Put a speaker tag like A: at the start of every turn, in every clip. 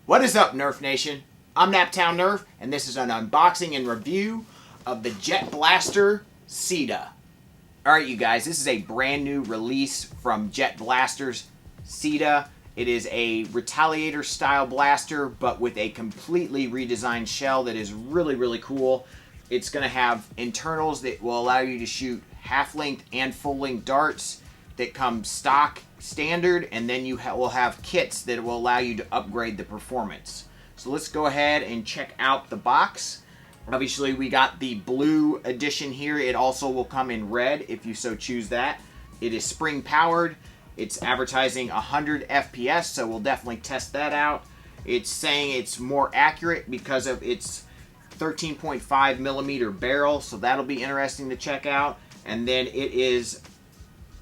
A: What is up, Nerf Nation? I'm Naptown Nerf, and this is an unboxing and review of the Jet Blaster Ceda. Alright, you guys, this is a brand new release from Jet Blaster's Ceda. It is a Retaliator style blaster, but with a completely redesigned shell that is really cool. It's going to have internals that will allow you to shoot half-length and full-length darts that come stock standard, and then you will have kits that will allow you to upgrade the performance. So let's go ahead and check out the box. Obviously we got the blue edition here. It also will come in red if you so choose that. It is spring powered. It's advertising 100 FPS, so we'll definitely test that out. It's saying it's more accurate because of its 13.5 millimeter barrel, so that'll be interesting to check out. And then it is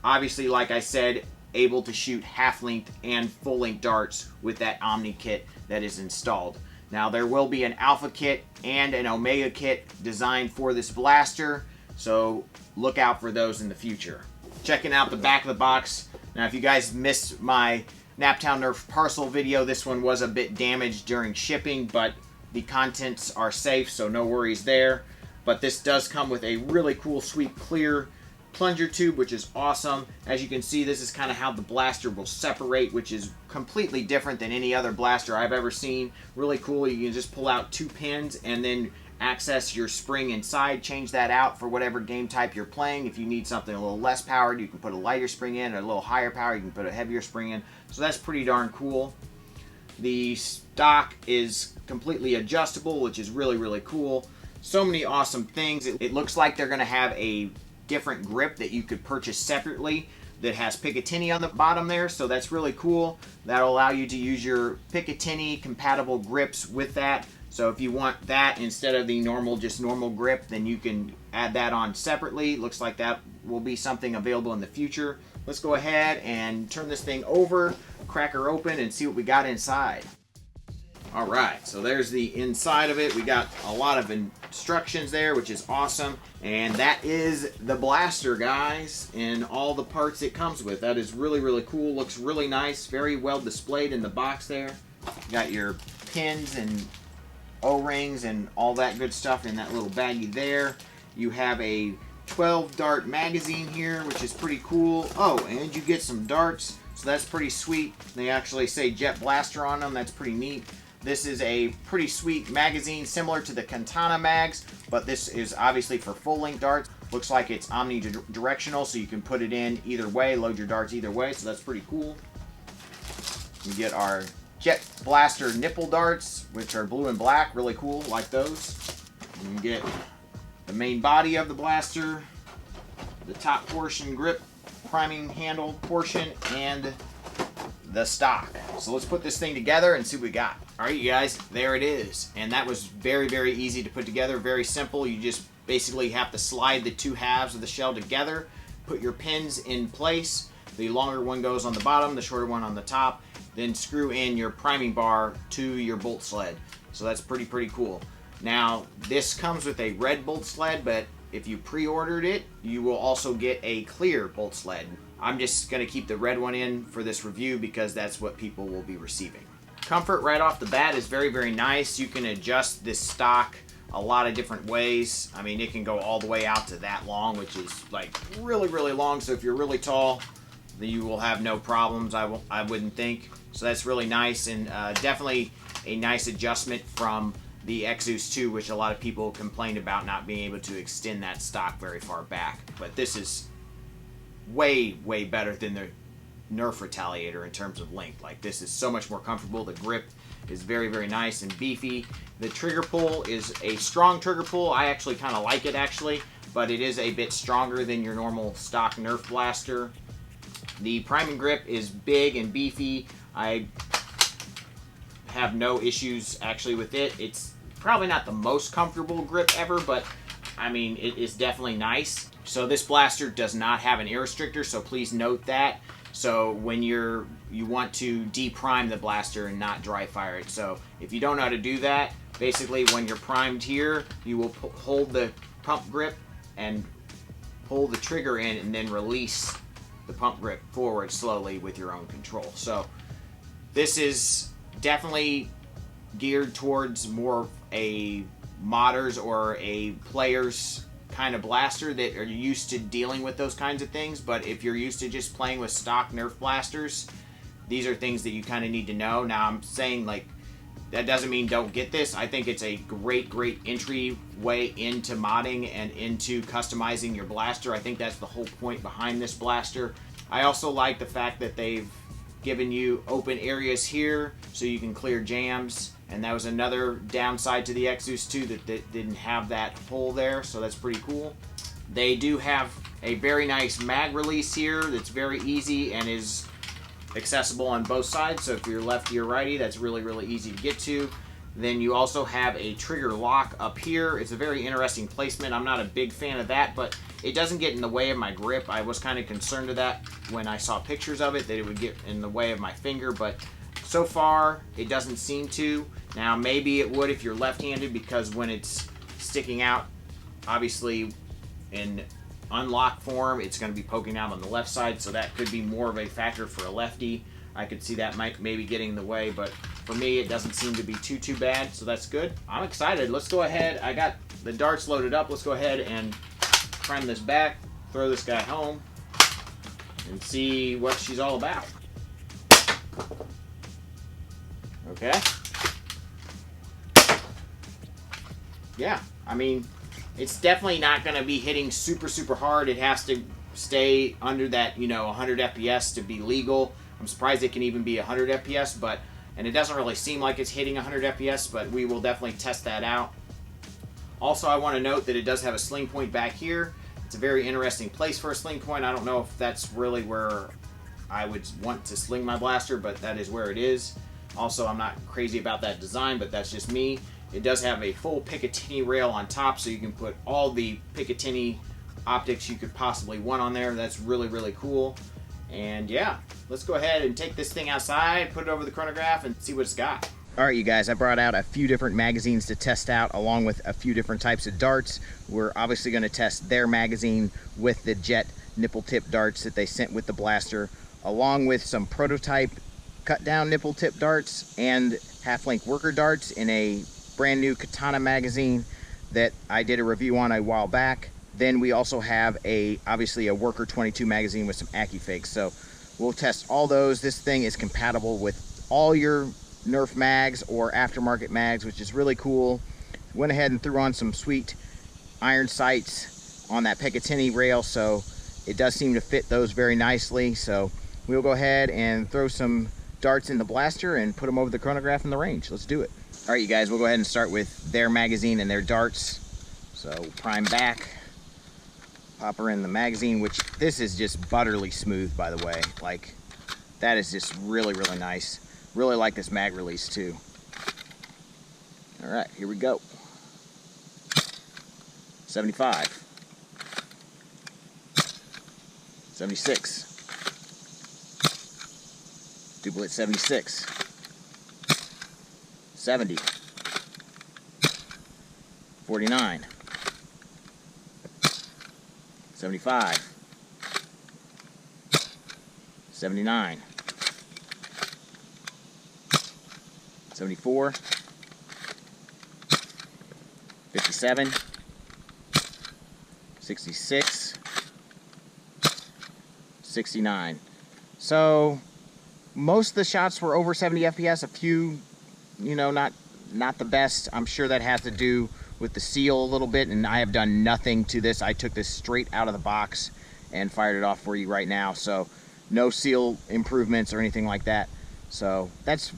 A: obviously, like I said, able to shoot half-length and full-length darts with that Omni kit that is installed. Now, there will be an Alpha kit and an Omega kit designed for this blaster, so look out for those in the future. Checking out the back of the box. Now, if you guys missed my Naptown Nerf parcel video, this one was a bit damaged during shipping, but the contents are safe, so no worries there. But this does come with a really cool, sweet, clear plunger tube, which is awesome. As you can see, this is kind of how the blaster will separate, which is completely different than any other blaster I've ever seen. Really cool. You can just pull out 2 pins and then access your spring inside, change that out for whatever game type you're playing. If you need something a little less powered, you can put a lighter spring in, or a little higher power, you can put a heavier spring in. So that's pretty darn cool. The stock is completely adjustable, which is really cool. So many awesome things. It looks like they're going to have a different grip that you could purchase separately that has Picatinny on the bottom there, so that's really cool. That'll allow you to use your Picatinny compatible grips with that. So if you want that instead of the normal grip, then you can add that on separately. Looks like that will be something available in the future. Let's go ahead and turn this thing over, crack her open, and see what we got inside. Alright, so there's the inside of it. We got a lot of instructions there, which is awesome. And that is the blaster, guys, and all the parts it comes with. That is really cool. Looks really nice. Very well displayed in the box there. You got your pins and O-rings and all that good stuff in that little baggie there. You have a 12 dart magazine here, which is pretty cool. Oh, and you get some darts, so that's pretty sweet. They actually say Jet Blaster on them. That's pretty neat. This is a pretty sweet magazine, similar to the Katana mags, but this is obviously for full-length darts. Looks like it's omnidirectional, so you can put it in either way, load your darts either way, so that's pretty cool. We get our Jet Blaster nipple darts, which are blue and black, really cool, like those. You get the main body of the blaster, the top portion grip, priming handle portion, and the stock. So let's put this thing together and see what we got. Alright, you guys, there it is. And that was very easy to put together, very simple. You just basically have to slide the 2 halves of the shell together, put your pins in place. The longer one goes on the bottom, the shorter one on the top, then screw in your priming bar to your bolt sled. So that's pretty cool. Now, this comes with a red bolt sled, but if you pre-ordered it, you will also get a clear bolt sled. I'm just going to keep the red one in for this review because that's what people will be receiving. Comfort right off the bat is very nice. You can adjust this stock a lot of different ways. I mean, it can go all the way out to that long, which is like really long. So if you're really tall, then you will have no problems, I wouldn't think. So that's really nice, and definitely a nice adjustment from the Exus 2, which a lot of people complained about not being able to extend that stock very far back. But this is way better than the Nerf Retaliator in terms of length. Like, this is so much more comfortable. The grip is very nice and beefy. The trigger pull is a strong trigger pull. I actually kind of like it, actually, but it is a bit stronger than your normal stock Nerf blaster. The priming grip is big and beefy. I have no issues actually with it. It's probably not the most comfortable grip ever, but I mean, it is definitely nice. So this blaster does not have an air restrictor, so please note that. So when you want to deprime the blaster and not dry fire it. So if you don't know how to do that, basically when you're primed here, you will hold the pump grip and pull the trigger in and then release the pump grip forward slowly with your own control. So this is definitely geared towards more a modders or a players kind of blaster that are used to dealing with those kinds of things. But if you're used to just playing with stock Nerf blasters, these are things that you kind of need to know. Now, I'm saying, like, that doesn't mean don't get this. I think it's a great entry way into modding and into customizing your blaster. I think that's the whole point behind this blaster. I also like the fact that they've given you open areas here so you can clear jams. And that was another downside to the Exus 2, that didn't have that hole there, so that's pretty cool. They do have a very nice mag release here that's very easy and is accessible on both sides. So if you're lefty or righty, that's really easy to get to. Then you also have a trigger lock up here. It's a very interesting placement. I'm not a big fan of that, but it doesn't get in the way of my grip. I was kind of concerned of that when I saw pictures of it, that it would get in the way of my finger, but so far it doesn't seem to. Now maybe it would if you're left-handed, because when it's sticking out, obviously in unlock form, it's going to be poking out on the left side, so that could be more of a factor for a lefty. I could see that might maybe getting in the way, but for me it doesn't seem to be too bad, so that's good. I'm excited. Let's go ahead. I got the darts loaded up. Let's go ahead and prime this back, throw this guy home, and see what she's all about. Okay. Yeah, I mean, it's definitely not going to be hitting super hard. It has to stay under that, 100 FPS to be legal. I'm surprised it can even be 100 FPS, and it doesn't really seem like it's hitting 100 FPS, but we will definitely test that out. Also, I want to note that it does have a sling point back here. It's a very interesting place for a sling point. I don't know if that's really where I would want to sling my blaster, but that is where it is. Also, I'm not crazy about that design, but that's just me. It does have a full Picatinny rail on top, so you can put all the Picatinny optics you could possibly want on there. That's really cool. And yeah, let's go ahead and take this thing outside, put it over the chronograph, and see what it's got. All right, you guys, I brought out a few different magazines to test out, along with a few different types of darts. We're obviously going to test their magazine with the jet nipple tip darts that they sent with the blaster, along with some prototype cut down nipple tip darts and half-length worker darts in a brand new Katana magazine that I did a review on a while back. Then we also have obviously a worker 22 magazine with some AccuFakes. So we'll test all those. This thing is compatible with all your Nerf mags or aftermarket mags, which is really cool. Went ahead and threw on some sweet iron sights on that Picatinny rail, so it does seem to fit those very nicely. So we'll go ahead and throw some darts in the blaster and put them over the chronograph in the range. Let's do it. All right, you guys, we'll go ahead and start with their magazine and their darts. So prime back, pop her in the magazine, which this is just butterly smooth, by the way. Like, that is just really nice. Really like this mag release too. All right, here we go. 75. 76. Duplicate 76. 70. 49. 75. 79. 74. 57. 66. 69. So most of the shots were over 70 FPS. A few, not the best. I'm sure that has to do with the seal a little bit, and I have done nothing to this. I took this straight out of the box and fired it off for you right now. So no seal improvements or anything like that. So that's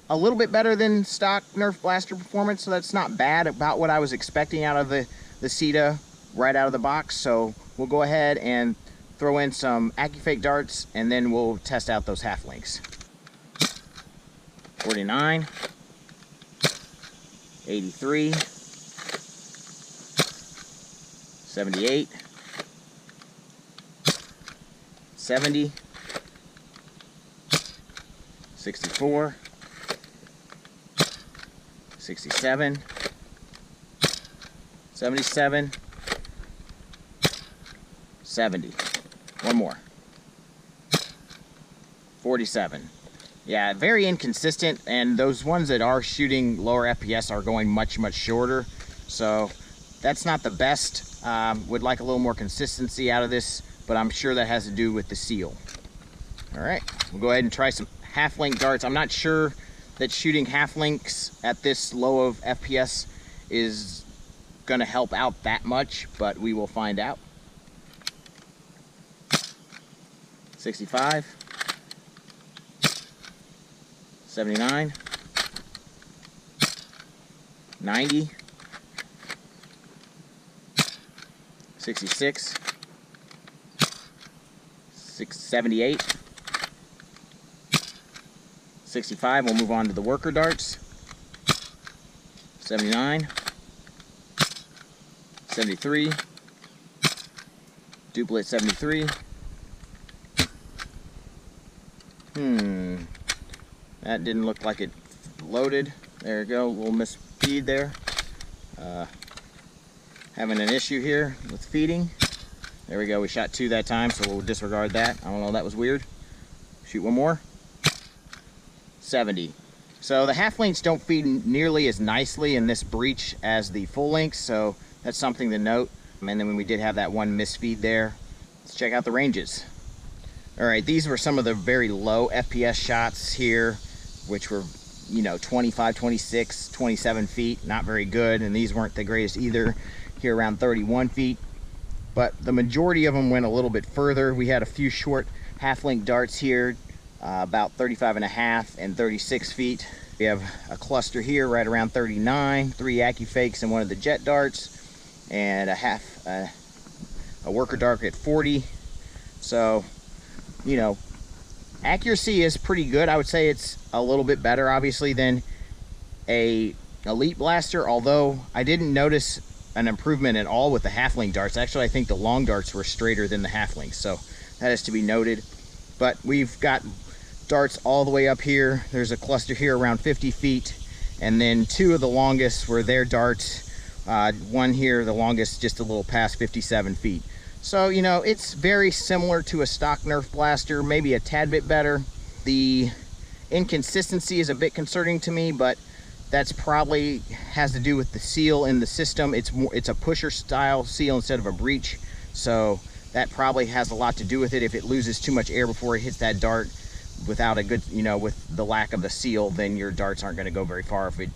A: a little bit better than stock Nerf blaster performance, so that's not bad. About what I was expecting out of the Ceda right out of the box. So we'll go ahead and throw in some AccuFake darts, and then we'll test out those half links. 49, 83, 78, 70, 64, 67, 77, 70. One more. 47. Yeah, very inconsistent, and those ones that are shooting lower FPS are going much, much shorter. So that's not the best. Would like a little more consistency out of this, but I'm sure that has to do with the seal. All right, we'll go ahead and try some half-length darts. I'm not sure that shooting half-lengths at this low of FPS is gonna help out that much, but we will find out. 65. 79, 90, 66, 78, 65. We'll move on to the worker darts. 79, 73, duplicate 73. That didn't look like it loaded. There you go, a little misfeed there. Having an issue here with feeding. There we go, we shot 2 that time, so we'll disregard that. I don't know, that was weird. Shoot one more. 70. So the half lengths don't feed nearly as nicely in this breech as the full lengths, so that's something to note. And then when we did have that one misfeed there, let's check out the ranges. All right, these were some of the very low FPS shots here, which were, you know, 25, 26, 27 feet, not very good, and these weren't the greatest either, here around 31 feet. But the majority of them went a little bit further. We had a few short half-length darts here, about 35.5 and 36 feet. We have a cluster here right around 39, 3 AccuFakes and one of the jet darts, and a worker dart at 40. So, you know, accuracy is pretty good. I would say it's a little bit better, obviously, than a Elite Blaster, although I didn't notice an improvement at all with the half-length darts. Actually, I think the long darts were straighter than the half-lengths, so that is to be noted. But we've got darts all the way up here. There's a cluster here around 50 feet, and then 2 of the longest were their darts. One here, the longest, just a little past 57 feet. So, you know, it's very similar to a stock Nerf blaster, maybe a tad bit better. The inconsistency is a bit concerning to me, but that's probably has to do with the seal in the system. It's a pusher style seal instead of a breech, so that probably has a lot to do with it. If it loses too much air before it hits that dart without a good, you know, with the lack of the seal, then your darts aren't going to go very far. If it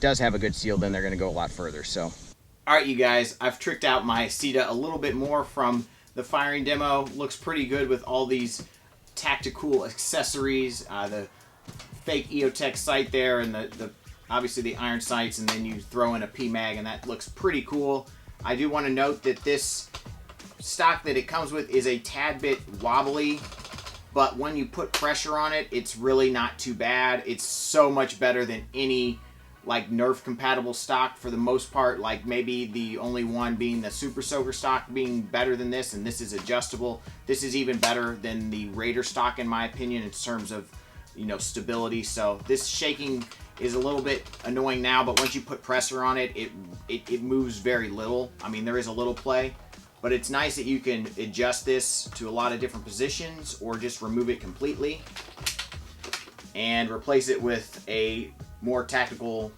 A: does have a good seal, then they're going to go a lot further. So, all right, you guys, I've tricked out my Ceda a little bit more from the firing demo. Looks pretty good with all these tactical accessories, the fake EOTech sight there, and the obviously the iron sights, and then you throw in a PMag, and that looks pretty cool. I do want to note that this stock that it comes with is a tad bit wobbly, but when you put pressure on it, it's really not too bad. It's so much better than any like Nerf compatible stock for the most part, like maybe the only one being the Super Soaker stock being better than this, and this is adjustable. This is even better than the Raider stock in my opinion in terms of, you know, stability. So this shaking is a little bit annoying now, but once you put pressure on it, it moves very little. I mean, there is a little play, but it's nice that you can adjust this to a lot of different positions or just remove it completely and replace it with a more tactical,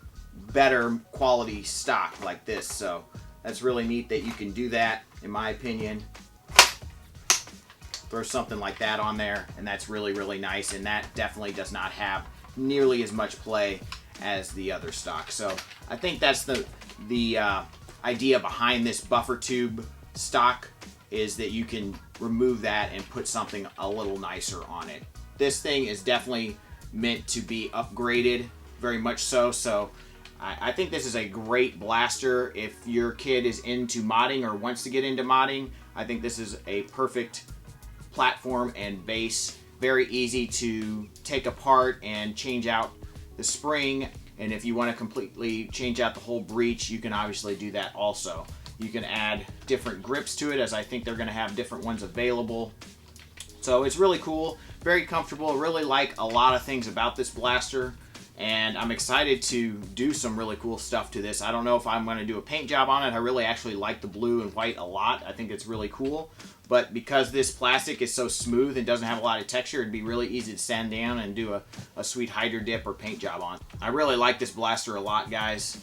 A: better quality stock like this. So that's really neat that you can do that, in my opinion. Throw something like that on there, and that's really, really nice, and that definitely does not have nearly as much play as the other stock. So I think that's the idea behind this buffer tube stock, is that you can remove that and put something a little nicer on it. This thing is definitely meant to be upgraded, very much so. So I think this is a great blaster. If your kid is into modding or wants to get into modding, I think this is a perfect platform and base. Very easy to take apart and change out the spring, and if you want to completely change out the whole breech, you can obviously do that also. You can add different grips to it, as I think they're going to have different ones available. So it's really cool, very comfortable. I really like a lot of things about this blaster, and I'm excited to do some really cool stuff to this. I don't know if I'm going to do a paint job on it. I really actually like the blue and white a lot. I think it's really cool. But because this plastic is so smooth and doesn't have a lot of texture, it'd be really easy to sand down and do a sweet hydro dip or paint job on. I really like this blaster a lot, guys.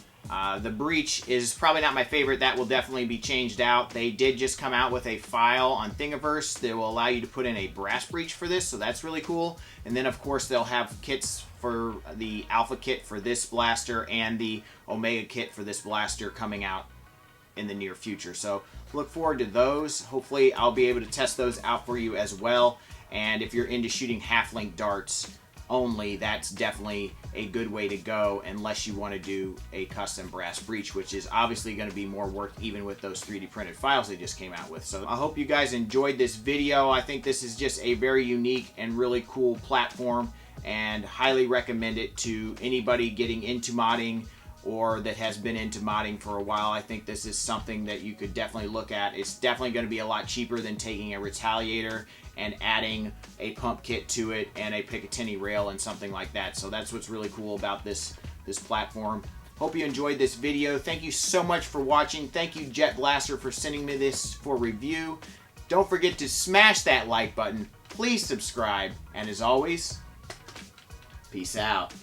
A: The breech is probably not my favorite. That will definitely be changed out. They did just come out with a file on Thingiverse that will allow you to put in a brass breech for this, so that's really cool. And then, of course, they'll have kits for the Alpha kit for this blaster and the Omega kit for this blaster coming out in the near future. So look forward to those. Hopefully, I'll be able to test those out for you as well. And if you're into shooting half-length darts only, that's definitely a good way to go, unless you want to do a custom brass breech, which is obviously going to be more work even with those 3D printed files they just came out with. So I hope you guys enjoyed this video. I think this is just a very unique and really cool platform, and highly recommend it to anybody getting into modding or that has been into modding for a while. I think this is something that you could definitely look at. It's definitely going to be a lot cheaper than taking a Retaliator and adding a pump kit to it and a Picatinny rail and something like that. So that's what's really cool about this platform. Hope you enjoyed this video. Thank you so much for watching. Thank you, Jet Blaster, for sending me this for review. Don't forget to smash that like button. Please subscribe. And as always, peace out.